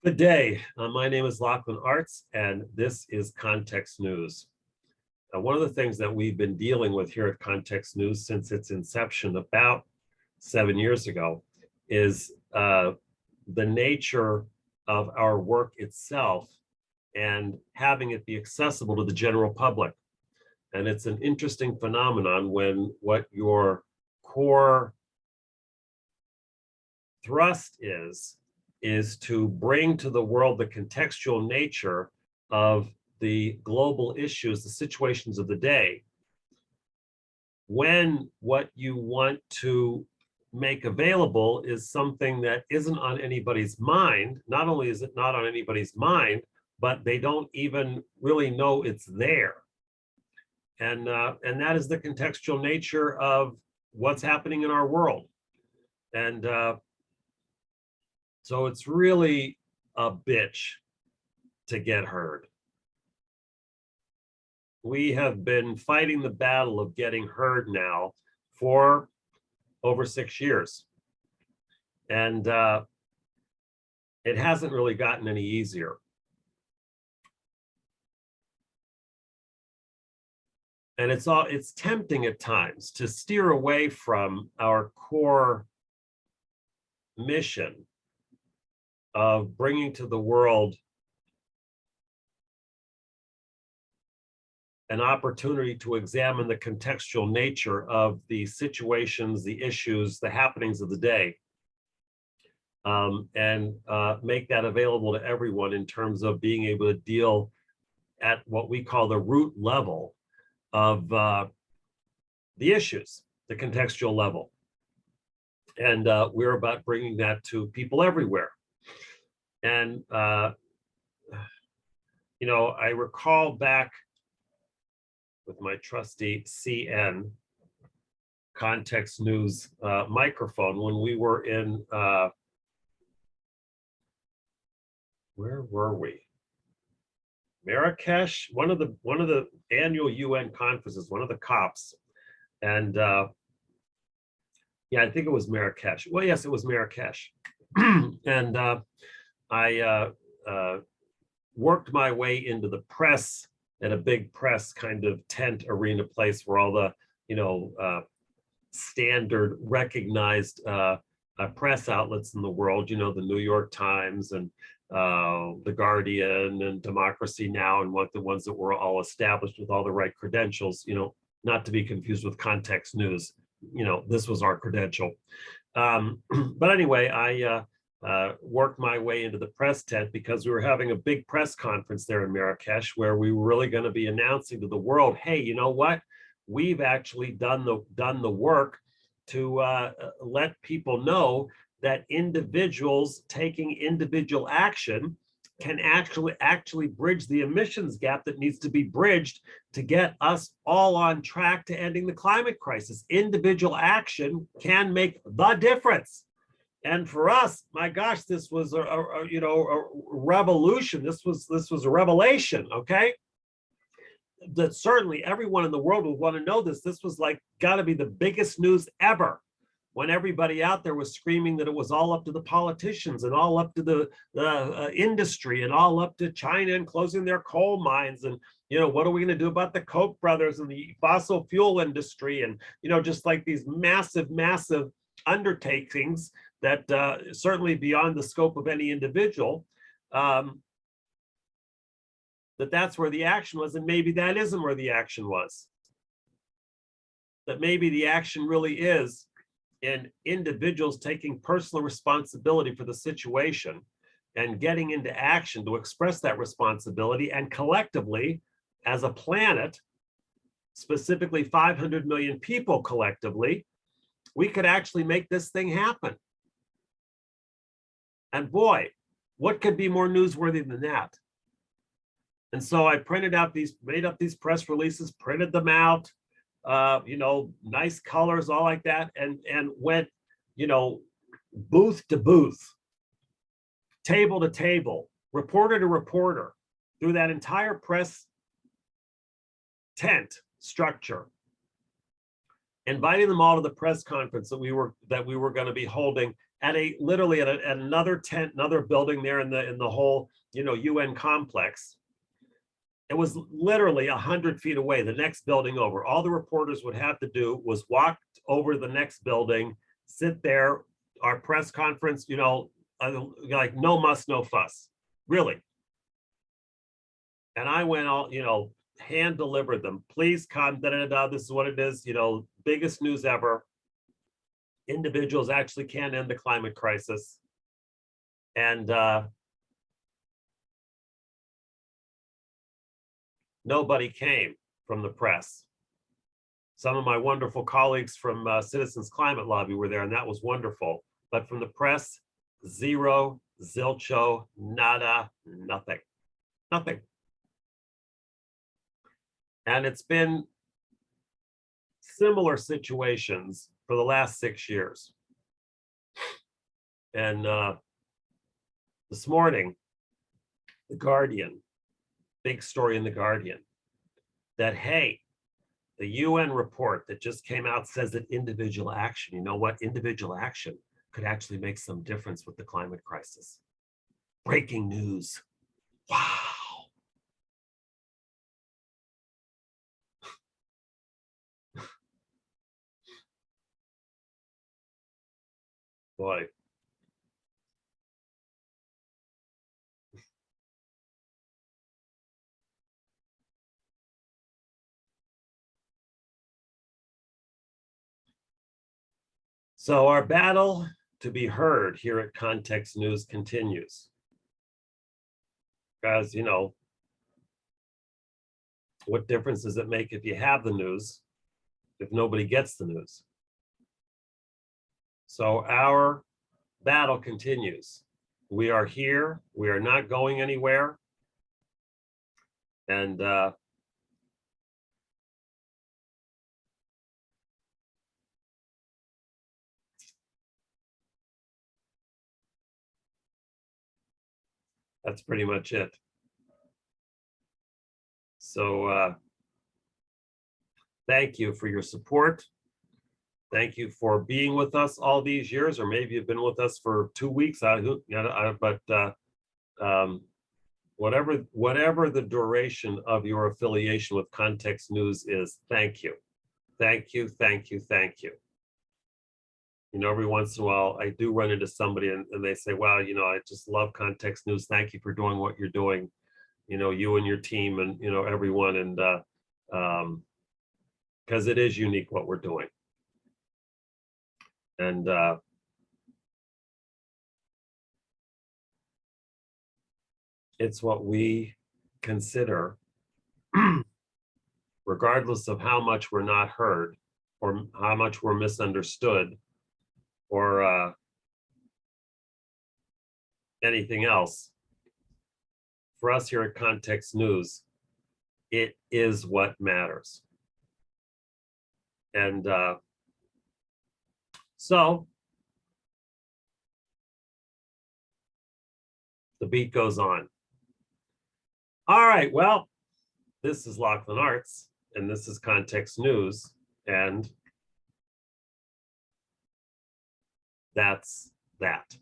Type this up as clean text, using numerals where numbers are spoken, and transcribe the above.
Good day. My name is Laughlin Artz, and this is Context News. One of the things that we've been dealing with here at Context News since its inception about 7 years ago is the nature of our work itself and having it be accessible to the general public. And it's an interesting phenomenon when what your core thrust is to bring to the world the contextual nature of the global issues, the situations of the day, when what you want to make available is something that isn't on anybody's mind. Not only is it not on anybody's mind, but they don't even really know it's there. And that is the contextual nature of what's happening in our world. And so it's really a bitch to get heard. We have been fighting the battle of getting heard now for over 6 years. And it hasn't really gotten any easier. And it's tempting at times to steer away from our core mission of bringing to the world an opportunity to examine the contextual nature of the situations, the issues, the happenings of the day, and make that available to everyone in terms of being able to deal at what we call the root level of the issues, the contextual level. And we're about bringing that to people everywhere. And, I recall back with my trusty CN Context News microphone when we were in, where were we? Marrakesh, one of the annual UN conferences, one of the COPs. And yeah, I think it was Marrakesh. Well, yes, it was Marrakesh. And I worked my way into the press at a big press kind of tent arena place where all the, standard recognized press outlets in the world, the New York Times and the Guardian and Democracy Now! And the ones that were all established with all the right credentials, not to be confused with Context News. This was our credential. But anyway, I worked my way into the press tent because we were having a big press conference there in Marrakesh where we were really going to be announcing to the world, hey, you know what? We've actually done the work to let people know that individuals taking individual action can actually bridge the emissions gap that needs to be bridged to get us all on track to ending the climate crisis. Individual action can make the difference. And for us, my gosh, this was a revolution. This was a revelation, okay? That certainly everyone in the world would want to know this. This was like got to be the biggest news ever, when everybody out there was screaming that it was all up to the politicians and all up to the industry and all up to China and closing their coal mines. And, what are we going to do about the Koch brothers and the fossil fuel industry? And, just like these massive undertakings that certainly beyond the scope of any individual, that's where the action was. And maybe that isn't where the action was. That maybe the action really is in individuals taking personal responsibility for the situation and getting into action to express that responsibility, and collectively as a planet, specifically 500 million people collectively, we could actually make this thing happen. And boy, what could be more newsworthy than that? And so I made up these press releases, printed them out, nice colors, all like that, and went, booth to booth, table to table, reporter to reporter, through that entire press tent structure, inviting them all to the press conference that we were going to be holding at a literally at another tent, another building there in the whole, you know, UN complex. It was literally 100 feet away, the next building over. All the reporters would have to do was walk over the next building, sit there, our press conference, you know, like no muss, no fuss, really. And I went all, you know, hand delivered them. Please come, da da da. This is what it is, you know, biggest news ever. Individuals actually can end the climate crisis. And nobody came from the press. Some of my wonderful colleagues from Citizens Climate Lobby were there, and that was wonderful. But from the press, zero, zilcho, nada, nothing, nothing. And it's been similar situations for the last 6 years. And this morning, The Guardian, big story in The Guardian, that, hey, the UN report that just came out says that individual action, you know what? Individual action could actually make some difference with the climate crisis. Breaking news. Wow. Boy. So our battle to be heard here at Context News continues. Because, you know, what difference does it make if you have the news, if nobody gets the news? So our battle continues. We are here. We are not going anywhere. And that's pretty much it. So thank you for your support. Thank you for being with us all these years, or maybe you've been with us for 2 weeks. But whatever the duration of your affiliation with Context News is, thank you. Thank you, thank you, thank you. You know, every once in a while, I do run into somebody and they say, wow, you know, I just love Context News. Thank you for doing what you're doing. You know, you and your team and, you know, everyone. And because it is unique what we're doing. And it's what we consider, regardless of how much we're not heard or how much we're misunderstood or anything else, for us here at Context News, it is what matters. And so the beat goes on. All right, well, this is Laughlin Artz, and this is Context News, and that's that.